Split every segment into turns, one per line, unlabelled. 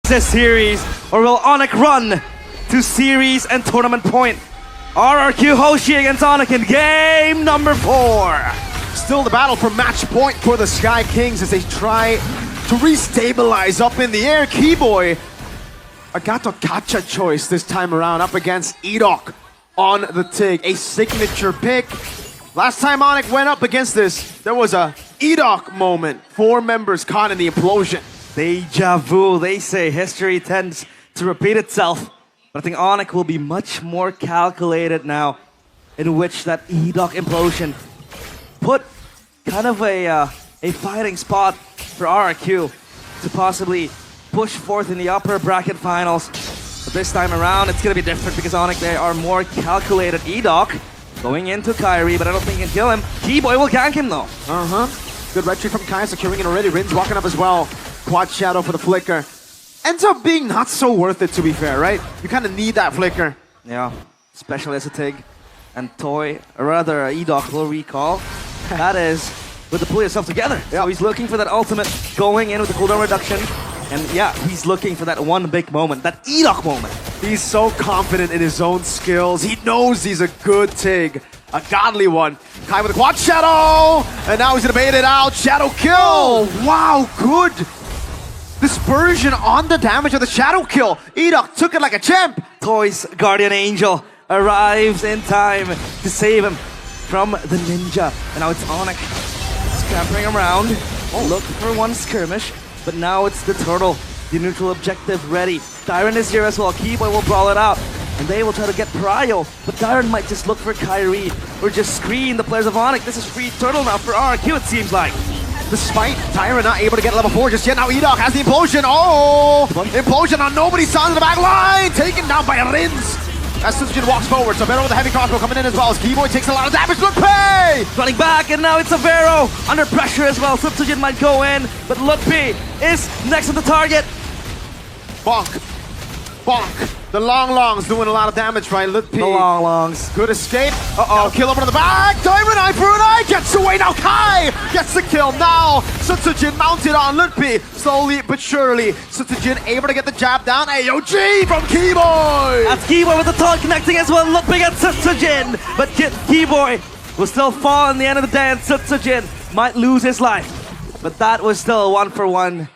this series, or will ONIC run to series and tournament point? RRQ Hoshi against ONIC in game number 4.
Still the battle for match point for the Sky Kings as they try to restabilize up in the air. Keyboy, a Gato Gacha choice this time around up against Edok on the TIG. A signature pick. Last time ONIC went up against this, there was a Edok moment. 4 members caught in the implosion.
Deja vu, they say. History tends to repeat itself. But I think ONIC will be much more calculated now, in which that Edok implosion put kind of a fighting spot for RRQ to possibly push forth in the upper bracket finals. But this time around, it's going to be different because ONIC, they are more calculated. Edok going into Kyrie, but I don't think he can kill him. Keyboy will gank him though.
Good retreat from Kai, securing it already. Rin's walking up as well. Quad Shadow for the flicker. Ends up being not so worth it, to be fair, right? You kind of need that flicker.
Yeah, especially as a TIG. And Toy, or rather Edok will recall. That is with the pull yourself together.
Yep.
So he's looking for that ultimate, going in with the cooldown reduction. And yeah, he's looking for that one big moment, that Edok moment.
He's so confident in his own skills. He knows he's a good TIG. A godly one. Kai with a Quad Shadow! And now he's gonna bait it out. Shadow kill! Wow, good dispersion on the damage of the Shadow kill. Edok took it like a champ.
Toy's Guardian Angel arrives in time to save him from the ninja. And now it's ONIC scampering around. Look for one skirmish, but now it's the turtle. The neutral objective ready. Dyron is here as well. Keyboy will brawl it out. And they will try to get Prio, but Dyron might just look for Kyrie or just screen the players of ONIC. This is free turtle now for RRQ, it seems like.
Despite Tyra not able to get level 4 just yet, now Edok has the implosion. Oh! Implosion on nobody's side of the back line! Taken down by Rins! As Sutsujin walks forward, Savero with a heavy crossbow coming in as well as Keyboy takes a lot of damage. Lutpi!
Running back, and now it's Savero under pressure as well. Sutsujin might go in, but Lutpi is next to the target.
Bonk. Bonk. The long longs doing a lot of damage, right? Lutpi.
The long longs.
Good escape. Now kill over to the back. Diamond Eye for an eye. Gets away now. Kai gets the kill now. Sutsujin mounted on Lutpi. Slowly but surely. Sutsujin able to get the jab down. AOG from Keyboy.
That's Keyboy with the taunt connecting as well. Lutpi gets Sutsujin. But Keyboy will still fall in the end of the day, and Sutsujin might lose his life. But that was still a 1-for-1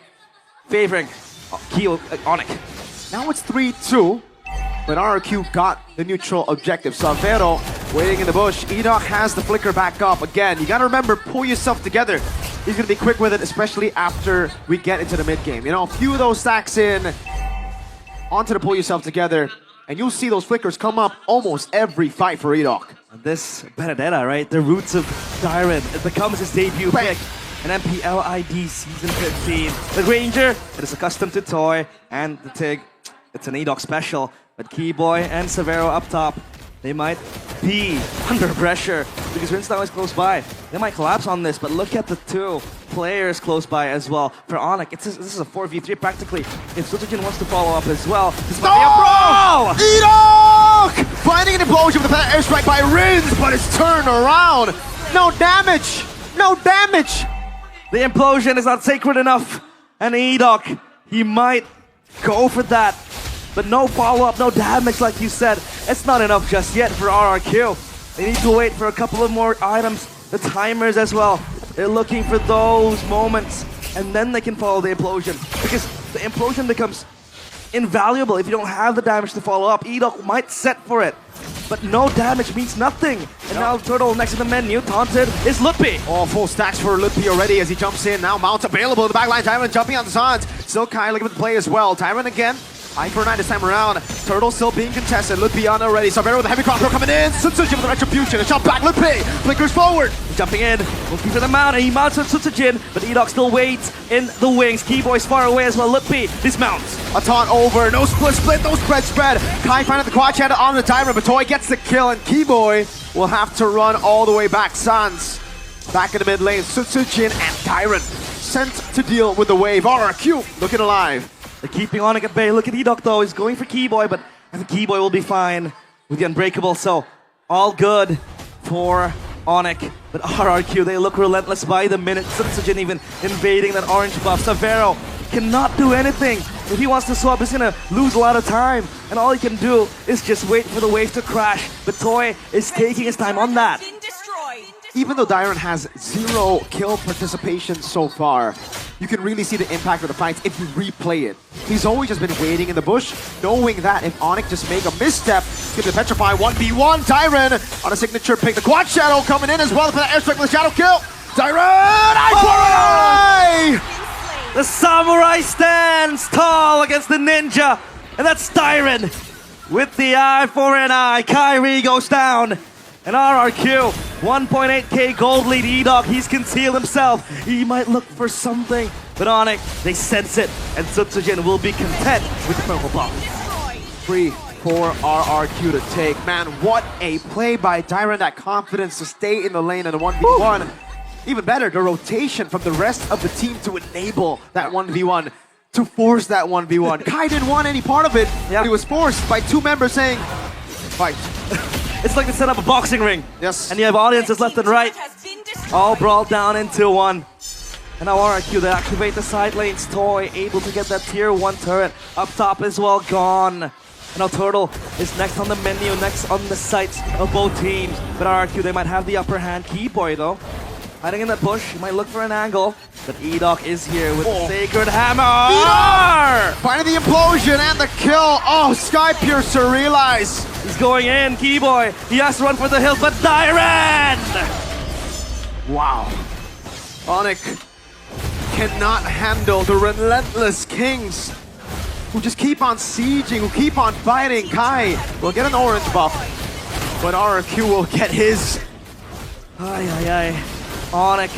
favoring ONIC.
Now it's 3-2. But RRQ got the neutral objective. Savero waiting in the bush. Edok has the flicker back up. Again, you gotta remember, pull yourself together. He's gonna be quick with it, especially after we get into the mid game. You know, a few of those stacks in onto the pull yourself together, and you'll see those flickers come up almost every fight for Edok.
This Benedetta, right? The roots of Dyron. It becomes his debut pick. An MPLID Season 15. The Ranger, it is accustomed to Toy, and the TIG, it's an Edok special. But Keyboy and Savero up top, they might be under pressure because Rinstown is close by. They might collapse on this, but look at the 2 players close by as well. For ONIC, this is a 4v3 practically. If Sutsujin wants to follow up as well, this might be a brawl!
Edok! Finding an implosion with that airstrike by Rins, but it's turned around. No damage! No damage!
The implosion is not sacred enough. And Edok, he might go for that. But no follow-up, no damage like you said. It's not enough just yet for RRQ. They need to wait for a couple of more items. The timers as well. They're looking for those moments. And then they can follow the implosion. Because the implosion becomes invaluable if you don't have the damage to follow up. Edok might set for it. But no damage means nothing. And now Turtle next to the menu, taunted, is Lutpi.
Oh, full stacks for Lutpi already as he jumps in. Now Mount available in the backline. Tyron jumping on the sides. Still Kai looking at the play as well. Tyron again. Eye for 9 this time around. Turtle still being contested. Lutpi on already. Savero with a heavy crossbow coming in. Sutsujin with the retribution. A shot back. Lutpi flickers forward.
Jumping in, looking for the mount, and he mounts on Sutsujin, but Edok still waits in the wings. Keyboy's far away as well. Lutpi dismounts.
A taunt over. No split, no spread. Kai finding the quad shadow on the timer, but Toy gets the kill, and Keyboy will have to run all the way back. Sans back in the mid lane. Sutsujin and Tyron sent to deal with the wave. RRQ looking alive.
They're keeping ONIC at bay. Look at Edok though, he's going for Keyboy, but I think Keyboy will be fine with the Unbreakable, so all good for ONIC. But RRQ, they look relentless by the minute. Sutsujin even invading that orange buff. Savero cannot do anything. If he wants to swap, he's gonna lose a lot of time. And all he can do is just wait for the wave to crash. But Toy is taking his time on that.
Even though Dyron has 0 kill participation so far, you can really see the impact of the fights if you replay it. He's always just been waiting in the bush, knowing that if ONIC just make a misstep, he's gonna petrify 1v1. Dyron on a signature pick. The quad shadow coming in as well for the airstrike with the shadow kill. Dyron!
The samurai stands tall against the ninja, and that's Dyron with the eye for an eye. Kyrie goes down, and RRQ 1.8k gold lead. E-Dog, he's concealed himself. He might look for something, but ONIC, they sense it, and Sutsujin will be content with the purple bomb.
3 for RRQ to take. Man, what a play by Dyron. That confidence to stay in the lane in a 1v1. Even better, the rotation from the rest of the team to enable that 1v1, to force that 1v1. Kai didn't want any part of it, but he was forced by 2 members saying, fight.
It's like they set up a boxing ring.
Yes.
And you have audiences left and right, all brawled down into one. And now RRQ, they activate the side lanes. Toy able to get that tier 1 turret. Up top as well, gone. And now Turtle is next on the menu, next on the sights of both teams. But RRQ, they might have the upper hand. Keyboy though, hiding in that bush, he might look for an angle. But E-Dog is here with the Sacred Hammer!
Finding the implosion and the kill. Oh, Sky Piercer realize.
He's going in, Keyboy. He has to run for the hills, but Dyron!
Wow. ONIC cannot handle the relentless Kings who just keep on sieging, who keep on fighting. Kai will get an orange buff, but RRQ will get his.
ONIC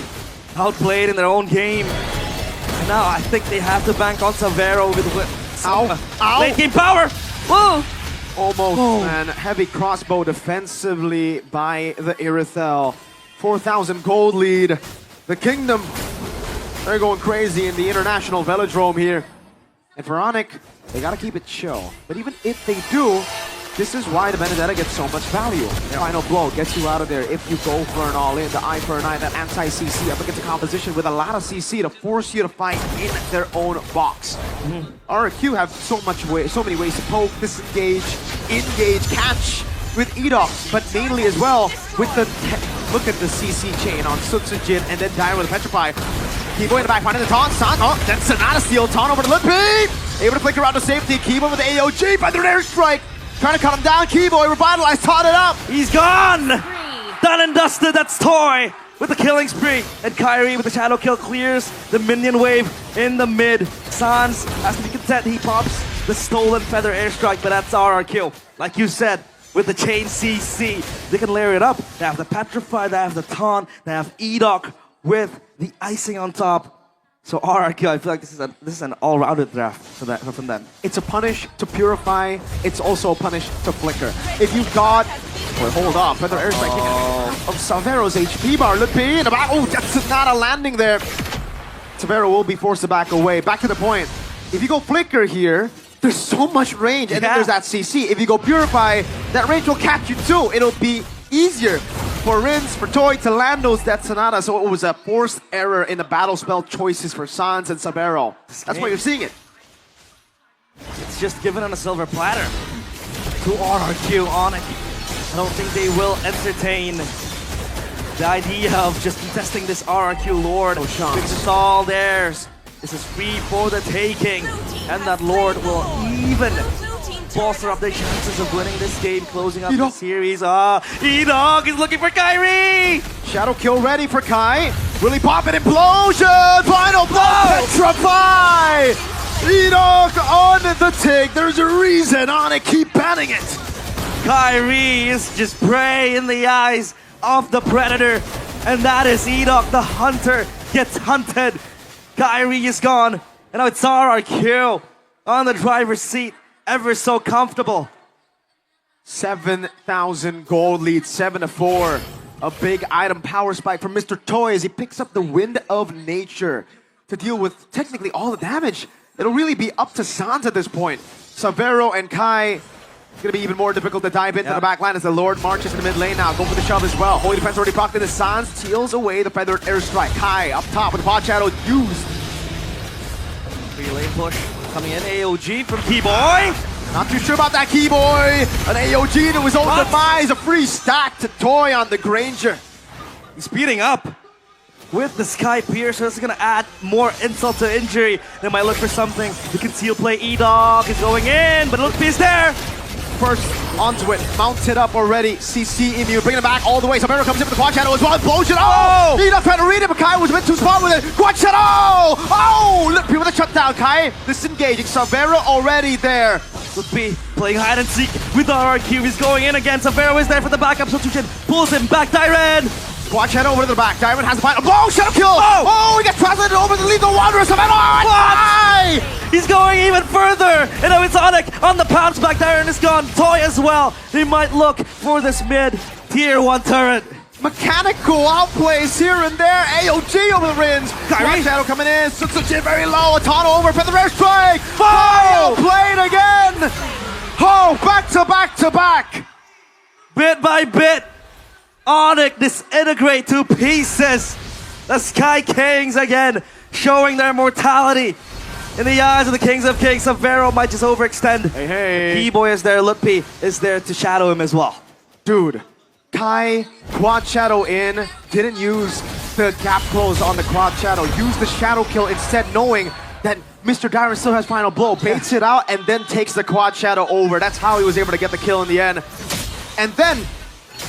outplayed in their own game. And now I think they have to bank on Savero with late game power. Whoa!
Almost, man. Heavy crossbow defensively by the Irithel. 4,000 gold lead. The Kingdom, they're going crazy in the international velodrome here. And for ONIC, they gotta keep it chill. But even if they do, this is why the Benedetta gets so much value. Final blow gets you out of there if you go for an all-in. The eye for an eye, that anti-CC up against a composition with a lot of CC to force you to fight in their own box. RRQ have so many ways to poke, disengage, engage, catch with E-Dog, but mainly as well with the look at the CC chain on Sutsujin and then Dyron with the Petrify. Kibo in the back, finding the taunt, then Sonata steal, taunt over to Lippy! Able to flick around to safety, Kibo with the AOG, by the airstrike! Trying to cut him down, Keyboy, revitalized, taught it up!
He's gone! Done and dusted, that's Toy with the killing spree. And Kyrie with the shadow kill clears the minion wave in the mid. Sans has to be content, he pops the stolen feather airstrike, but that's RRQ. Like you said, with the chain CC, they can layer it up. They have the Petrify, they have the taunt, they have E-Dog with the icing on top. So RRQ, I feel like this is an all-rounded draft from them.
It's a punish to purify. It's also a punish to flicker. If you've got, hold up, feather airstrike of Savero's HP bar. Lippy in the back. Oh, that's not a landing there. Savero will be forced to back away. Back to the point. If you go flicker here, there's so much range, and then there's that CC. If you go purify, that range will catch you too. It'll be easier for Rins, for Toy to land those Death Sonata, so it was a forced error in the battle spell choices for Sans and Savero. That's why you're seeing it.
It's just given on a silver platter to RRQ. ONIC, I don't think they will entertain the idea of just contesting this RRQ Lord. This is all theirs. This is free for the taking, and that Lord will even bolster up their chances of winning this game, closing up the series. E-Dog is looking for Kyrie!
Shadow kill ready for Kai. Will he pop an implosion? Final blow! Petrify! E-Dog on the take. There's a reason ONIC keep banning it.
Kyrie is just prey in the eyes of the Predator, and that is E-Dog. The hunter gets hunted. Kyrie is gone, and now it's RRQ on the driver's seat. Ever so comfortable.
7,000 gold lead, 7-4. A big item power spike from Mr. Toy as he picks up the Wind of Nature to deal with technically all the damage. It'll really be up to Sans at this point. Savero and Kai, it's gonna be even more difficult to dive into the back line as the Lord marches in the mid lane now. Go for the shove as well. Holy Defense already procced into Sans, steals away the feathered airstrike. Kai up top with the pod shadow used.
Lane push coming in. AOG from Keyboy.
Not too sure about that Keyboy. An AOG to his own demise. A free stack to Toy on the Granger.
He's speeding up with the Sky Piercer. This is going to add more insult to injury. They might look for something. The conceal play. E-Dog is going in, but Look is there.
First onto it, mounted up already. CC Emu bringing it back all the way. Sabero comes in with the quad shadow as well. Implosion. Oh! E-Dog trying to read it, but Kai was a bit too smart with it. Quad shadow. Oh! Lippy with a shutdown. Kai disengaging. Sabero already there.
Lippy playing hide and seek with the RRQ. He's going in again. Sabero is there for the backup. So Tuchin pulls him back. Dyren.
Quad shadow over to the back. Diamond has the final. Oh! Shadow kill.
Oh!
He gets translated over to lead the Wanderer. Sabero.
What? He's going even further! And now it's ONIC on the pounce back there and it's gone. Toy as well. They might look for this mid tier 1 turret.
Mechanical outplays here and there. AOG over the rins. Quad shadow coming in. Sutsujin very low. Atano over for the rare strike. Oh! Played again. Oh! Back to back to back.
Bit by bit, ONIC disintegrate to pieces. The Sky Kings again showing their mortality. In the eyes of the Kings of Kings, Savero might just overextend.
Hey.
Keyboy is there, Lippy is there to shadow him as well.
Dude, Kai quad shadow in, didn't use the gap close on the quad shadow, used the shadow kill instead, knowing that Mr. Dyren still has final blow, baits it out, and then takes the quad shadow over. That's how he was able to get the kill in the end. And then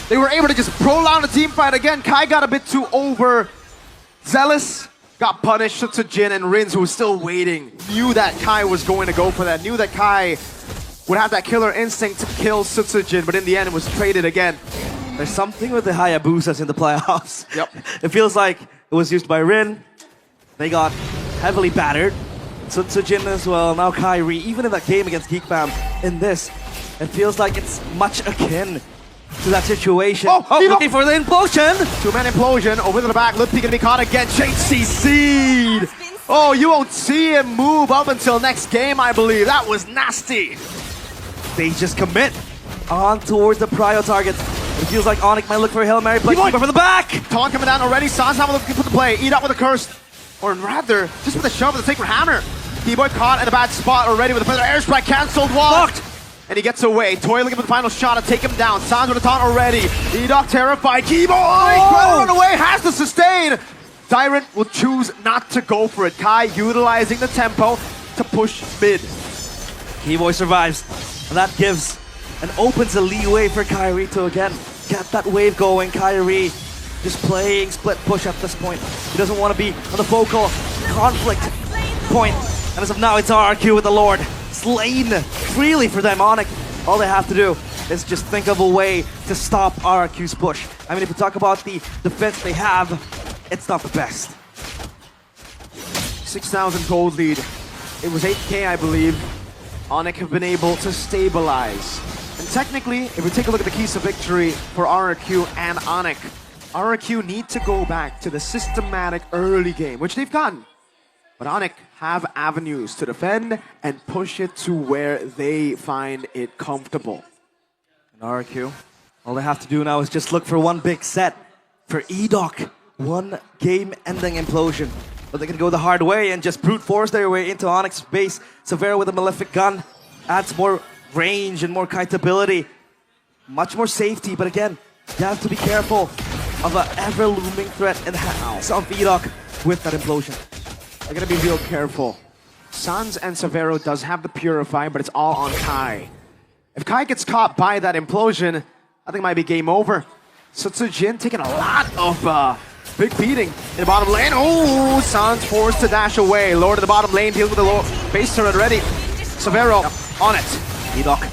they were able to just prolong the team fight again. Kai got a bit too overzealous. Got punished. Sutsujin and Rins, who was still waiting, knew that Kai was going to go for that. Knew that Kai would have that killer instinct to kill Sutsujin, but in the end, it was traded again.
There's something with the Hayabusas in the playoffs.
Yep.
It feels like it was used by Rin. They got heavily battered. Sutsujin as well. Now Kyrie. Even in that game against Geekbam, in this, it feels like it's much akin to that situation. Looking for the implosion.
Two-man implosion over to the back. Lippy gonna be caught again. Shade CC'd. Oh, you won't see him move up until next game, I believe. That was nasty.
They just commit on towards the prio target. It feels like ONIC might look for a Hail Mary play. Keeper from the back.
Taunt coming down already. Sans having looking for the play. Eat up with a curse. Or rather, just with a shove with the Sacred Hammer. Keyboy caught in a bad spot already with a feather airstrike cancelled. Locked. And he gets away. Toy looking for the final shot to take him down. Sans with a taunt already. E-Dog terrified. Keyboy trying to run away. Has to sustain. Dyren will choose not to go for it. Kai utilizing the tempo to push mid.
Keyboy survives. And that gives and opens a leeway for Kyrie to again get that wave going. Kyrie just playing split push at this point. He doesn't want to be on the focal conflict point. And as of now, it's RRQ with the Lord. Slain freely for them. ONIC, all they have to do is just think of a way to stop RRQ's push. I mean, if we talk about the defense they have, it's not the best.
6,000 gold lead. It was 8K, I believe. ONIC have been able to stabilize. And technically, if we take a look at the keys to victory for RRQ and ONIC, RRQ need to go back to the systematic early game, which they've gotten. But ONIC have avenues to defend and push it to where they find it comfortable.
And RRQ, all they have to do now is just look for one big set for E-Dog. One game-ending implosion. But they can go the hard way and just brute force their way into ONIC's base. Severo with a Malefic gun adds more range and more kiteability. Much more safety, but again, you have to be careful of an ever-looming threat in the house of E-Dog with that implosion.
They're gonna be real careful. Sans and Severo does have the Purify, but it's all on Kai. If Kai gets caught by that implosion, I think it might be game over. Sutsujin taking a lot of big beating in the bottom lane. Oh, Sans forced to dash away. Lord of the bottom lane deals with the low base turret already. Severo on it.
E-Dog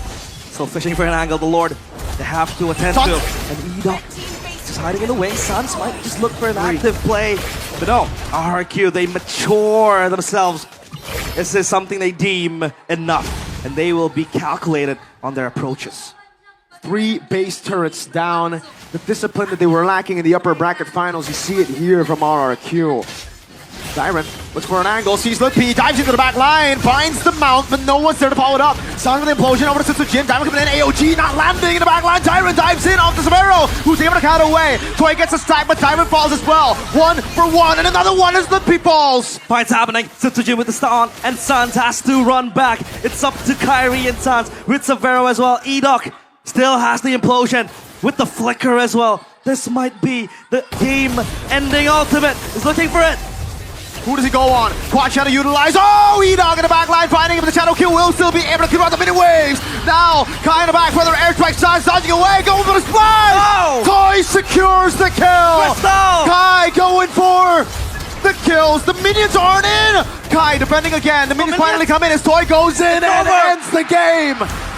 still fishing for an angle. The Lord they have to attend to. And E-Dog just hiding in the wing. Sans might just look for an active play. But no, RRQ, they mature themselves. This is something they deem enough. And they will be calculated on their approaches.
3 base turrets down. The discipline that they were lacking in the upper bracket finals, you see it here from RRQ. Dyron looks for an angle, sees the P, dives into the back line, finds the mount, but no one's there to follow it up. Sound of the implosion over to Jin. Dyron coming in, AOG not landing in the back line. Dyron dives in onto Severo, who's able to count away. Toy gets a stack, but Dyron falls as well. 1 for 1, and another one as the P falls.
Fights happening. Jin with the stun, and Sans has to run back. It's up to Kyrie and Sans with Severo as well. Edoc still has the implosion with the flicker as well. This might be the game-ending ultimate. He's looking for it.
Who does he go on? Quad Shadow utilize. Oh, E-Dog in the back line, finding him. The Shadow kill will still be able to clear out the mini waves. Now, Kai in the back, further airstrike, Sans dodging away, going for the splash.
Oh!
Toy secures the kill.
Crystal!
Kai going for the kills. The minions aren't in. Kai defending again. The minions finally come in as Toy goes in and
over.
ends the game.